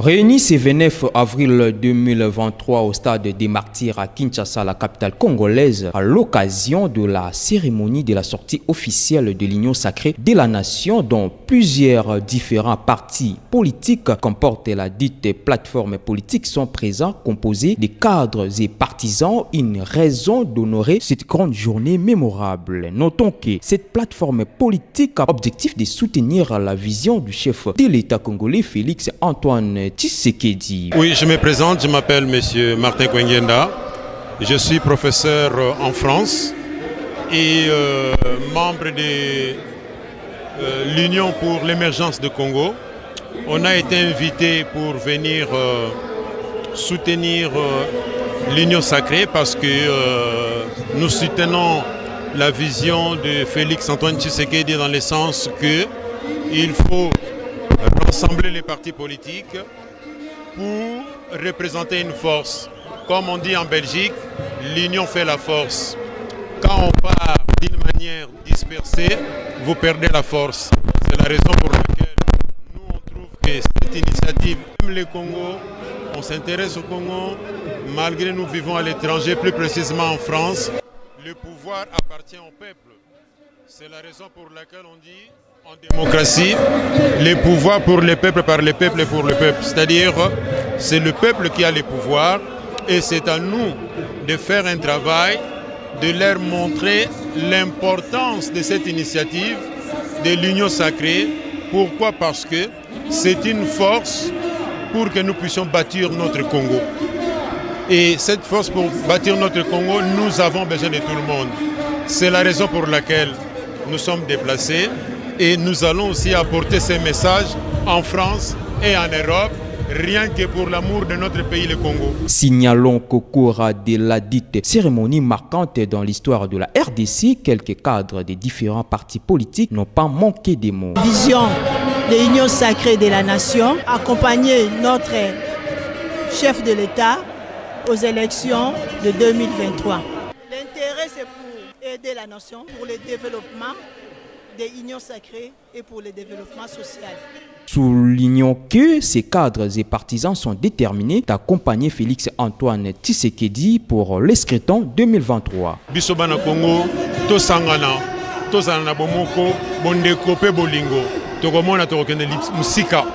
Réunis ce 29 avril 2023 au stade des Martyrs à Kinshasa, la capitale congolaise, à l'occasion de la cérémonie de la sortie officielle de l'Union sacrée de la nation, dont plusieurs différents partis politiques comportent la dite plateforme politique sont présents, composés de cadres et partisans, une raison d'honorer cette grande journée mémorable. Notons que cette plateforme politique a objectif de soutenir la vision du chef de l'État congolais, Félix Antoine Tshisekedi. Oui, je me présente, je m'appelle M. Martin Kwengyenda. Je suis professeur en France et membre de l'Union pour l'émergence de Congo. On a été invité pour venir soutenir l'Union sacrée parce que nous soutenons la vision de Félix Antoine Tshisekedi dans le sens qu'il faut rassembler les partis politiques pour représenter une force. Comme on dit en Belgique, l'union fait la force. Quand on part d'une manière dispersée, vous perdez la force. C'est la raison pour laquelle nous on trouve que cette initiative aime le Congo, on s'intéresse au Congo, malgré nous vivons à l'étranger, plus précisément en France, le pouvoir appartient au peuple. C'est la raison pour laquelle on dit en démocratie, les pouvoirs pour le peuple, par le peuple et pour le peuple. C'est-à-dire, c'est le peuple qui a les pouvoirs et c'est à nous de faire un travail, de leur montrer l'importance de cette initiative de l'Union sacrée. Pourquoi? Parce que c'est une force pour que nous puissions bâtir notre Congo. Et cette force pour bâtir notre Congo, nous avons besoin de tout le monde. C'est la raison pour laquelle nous sommes déplacés. Et nous allons aussi apporter ces messages en France et en Europe, rien que pour l'amour de notre pays, le Congo. Signalons qu'au cours de la dite cérémonie marquante dans l'histoire de la RDC, quelques cadres des différents partis politiques n'ont pas manqué des mots. Vision de l'Union sacrée de la nation, accompagner notre chef de l'État aux élections de 2023. L'intérêt, c'est pour aider la nation, pour le développement des unions sacrées et pour le développement social. Soulignons que ces cadres et partisans sont déterminés d'accompagner Félix Antoine Tshisekedi pour le scrutin 2023. Bisobana Congo, tosangana, tosana bomoko, bondeko pe bolingo, tokomona tokokende musika.